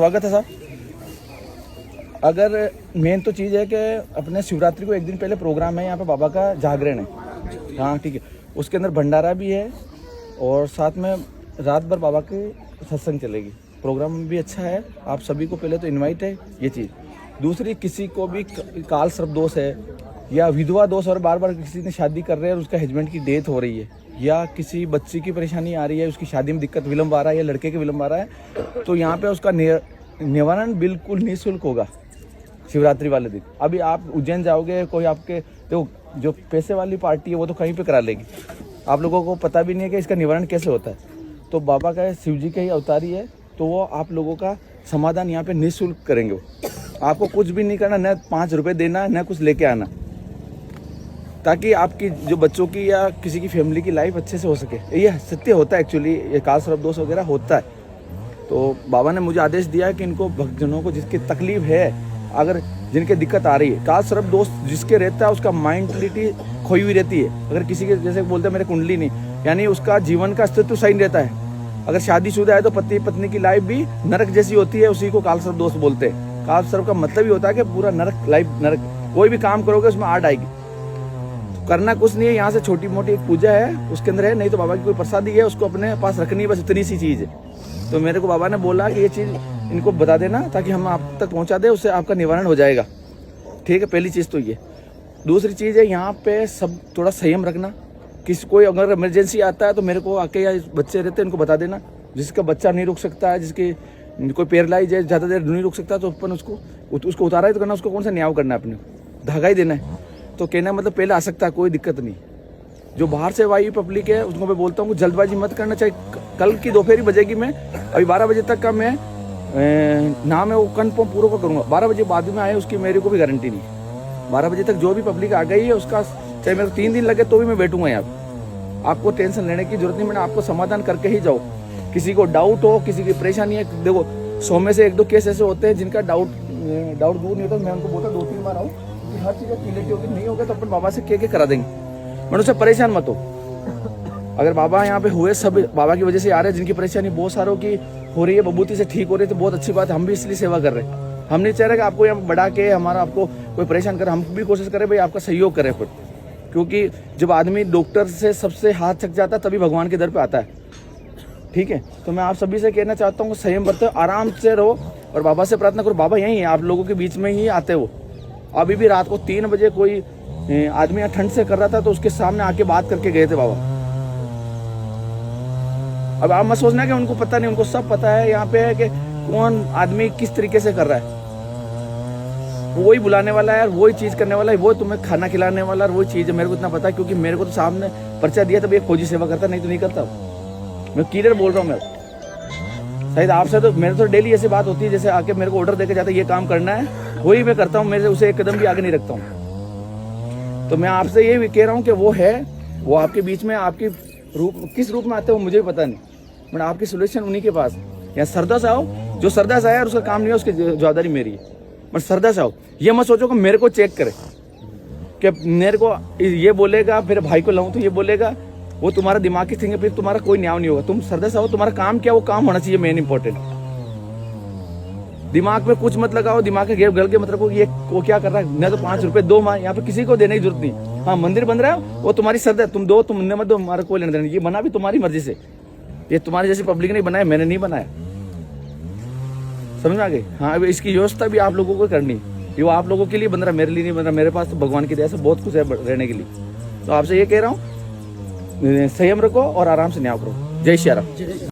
स्वागत है साहब। अगर मेन तो चीज़ है कि अपने शिवरात्रि को एक दिन पहले प्रोग्राम है, यहाँ पे बाबा का जागरण है। हाँ ठीक है, उसके अंदर भंडारा भी है और साथ में रात भर बाबा की सत्संग चलेगी। प्रोग्राम भी अच्छा है। आप सभी को पहले तो इनवाइट है ये चीज़। दूसरी, किसी को भी काल सर्प दोष है या विधवा दोष और बार बार किसी ने शादी कर रहे हैं और उसका हस्बैंड की डेथ हो रही है, या किसी बच्ची की परेशानी आ रही है, उसकी शादी में दिक्कत विलम्ब आ रहा है या लड़के के विलम्ब आ रहा है, तो यहाँ पे उसका निवारण बिल्कुल निःशुल्क होगा शिवरात्रि वाले दिन। अभी आप उज्जैन जाओगे, कोई आपके देखो जो पैसे वाली पार्टी है वो तो कहीं पे करा लेगी, आप लोगों को पता भी नहीं है कि इसका निवारण कैसे होता है। तो बाबा का शिव जी का ही अवतारी है, तो वो आप लोगों का समाधान यहाँ पे निःशुल्क करेंगे। वो आपको कुछ भी नहीं करना, न 5 रुपये देना, न कुछ लेके आना, ताकि आपकी जो बच्चों की या किसी की फैमिली की लाइफ अच्छे से हो सके। ये सत्य होता है एक्चुअली, ये काल सर्प दोष वगैरह होता है। तो बाबा ने मुझे आदेश दिया है कि इनको भक्तजनों को जिसकी तकलीफ है, अगर जिनके दिक्कत आ रही है, काल सर्प दोष जिसके रहता है उसका माइंडलिटी खोई हुई रहती है। अगर किसी के जैसे बोलते हैं मेरे कुंडली नहीं, यानी उसका जीवन का अस्तित्व सही रहता है। अगर शादीशुदा है तो पति पत्नी की लाइफ भी नरक जैसी होती है, उसी को काल सर्प दोष बोलते हैं। काल सर्प का मतलब ही होता है कि पूरा नरक लाइफ, नरक कोई भी काम करोगे उसमें आड़ आएगी। करना कुछ नहीं है, यहाँ से छोटी मोटी एक पूजा है उसके अंदर है, नहीं तो बाबा की कोई प्रसादी है उसको अपने पास रखनी है, बस इतनी सी चीज़ है। तो मेरे को बाबा ने बोला कि ये चीज़ इनको बता देना ताकि हम आप तक पहुँचा दें, उससे आपका निवारण हो जाएगा। ठीक है, पहली चीज़ तो ये। दूसरी चीज़ है यहाँ पे सब थोड़ा संयम रखना। किसी कोई अगर इमरजेंसी आता है तो मेरे को आके, या बच्चे रहते हैं उनको बता देना, जिसका बच्चा नहीं रुक सकता है, जिसकी कोई पैरालाइज है, ज़्यादा देर नहीं रुक सकता, तो अपन उसको उतारा ही तो करना, उसको कौन सा न्याय करना है, अपने धागा ही देना है। तो कहना मतलब पहले आ सकता है, कोई दिक्कत नहीं। जो बाहर से वायु पब्लिक है उसको मैं बोलता हूँ जल्दबाजी मत करना। चाहे कल की दोपहर बजेगी, मैं अभी 12 बजे तक का मैं नाम है वो कन्फर्म पूरा का करूँगा। 12 बजे बाद में आए उसकी मेरे को भी गारंटी नहीं। 12 बजे तक जो भी पब्लिक आ गई है उसका, चाहे मेरे को 3 दिन लगे तो भी मैं बैठूंगा यहाँ पे। आपको टेंशन लेने की जरूरत नहीं, मैंने आपको समाधान करके ही जाओ। किसी को डाउट हो, किसी की परेशानी है, देखो 100 में से 1-2 केस ऐसे होते हैं जिनका डाउट दूर नहीं होता। मैं उनको बोलता 2-3 बार आओ, हर चीज़ क्लियरिटी होगी। नहीं होगा तो अपन बाबा से कह के करा देंगे। मैंने उससे परेशान मत हो। अगर बाबा यहाँ पे हुए, सब बाबा की वजह से आ रहे हैं, जिनकी परेशानी बहुत सारों की हो रही है, बबूती से ठीक हो रही है, तो बहुत अच्छी बात है। हम भी इसलिए सेवा कर रहे हैं। हम नहीं चाह रहे कि आपको यहाँ बढ़ा के हमारा आपको कोई परेशान करे। हम भी कोशिश करें भाई आपका सहयोग करें खुद, क्योंकि जब आदमी डॉक्टर से सबसे हाथ थक जाता है तभी भगवान के दर पे आता है। ठीक है, तो मैं आप सभी से कहना चाहता हूँ संयम बरतो, आराम से रहो और बाबा से प्रार्थना करो। बाबा यहीं है, आप लोगों के बीच में ही आते हो। अभी भी रात को 3 बजे कोई आदमी यहाँ ठंड से कर रहा था तो उसके सामने आके बात करके गए थे बाबा। अब आप मत सोचना कि उनको पता नहीं, उनको सब पता है यहाँ पे है कि कौन आदमी किस तरीके से कर रहा है। वही बुलाने वाला है, वही चीज करने वाला है, वो तुम्हें खाना खिलाने वाला है, वही चीज है। मेरे को इतना पता है क्योंकि मेरे को तो सामने पर्चा दिया तब ये फौजी सेवा करता, नहीं तो नहीं करता। मैं क्लियर बोल रहा हूँ। मैं शायद आपसे तो मेरे तो डेली ऐसी बात होती है, जैसे आके मेरे को ऑर्डर देके जाता है ये काम करना है, वही मैं करता हूँ। मेरे उसे एक कदम भी आगे नहीं रखता हूँ। तो मैं आपसे ये भी कह रहा हूँ कि वो है, वो आपके बीच में, आपकी रूप किस रूप में आते हो मुझे भी पता नहीं, बट आपकी सोल्यूशन उन्हीं के पास। या श्रद्धा से आओ, जो श्रद्धा से आया और उसका काम नहीं है उसकी जवाबदारी मेरी है, बट श्रद्धा से आओ। ये मत सोचो कि मेरे को चेक करे, कि मेरे को ये बोलेगा फिर भाई को लाऊं तो ये बोलेगा, वो तुम्हारा दिमाग की थिंग है, फिर तुम्हारा कोई न्याय नहीं होगा। तुम श्रद्धा से आओ, तुम्हारा काम क्या वो काम होना चाहिए, मेन इंपॉर्टेंट। दिमाग में कुछ मत लगाओ, दिमाग के गल के मत रखो ये वो क्या कर रहा है, न तो 5 रुपए दो, यहाँ पे किसी को देने की जरूरत नहीं। हाँ, मंदिर बन रहा है वो तुम्हारी श्रद्धा, तुम दो, तुम मत दो, हमारा कोई लेना देना। ये बना भी तुम्हारी मर्जी से, ये तुम्हारी जैसी पब्लिक ने बनाया, मैंने नहीं बनाया। समझ में आ गई? हाँ, अब इसकी व्यवस्था भी आप लोगों को करनी है। ये आप लोगों के लिए बन रहा, मेरे लिए नहीं बन रहा। मेरे पास तो भगवान की दया से बहुत कुछ है रहने के लिए। तो आपसे ये कह रहा हूँ, संयम रखो और आराम से न्याय करो। जय श्री राम।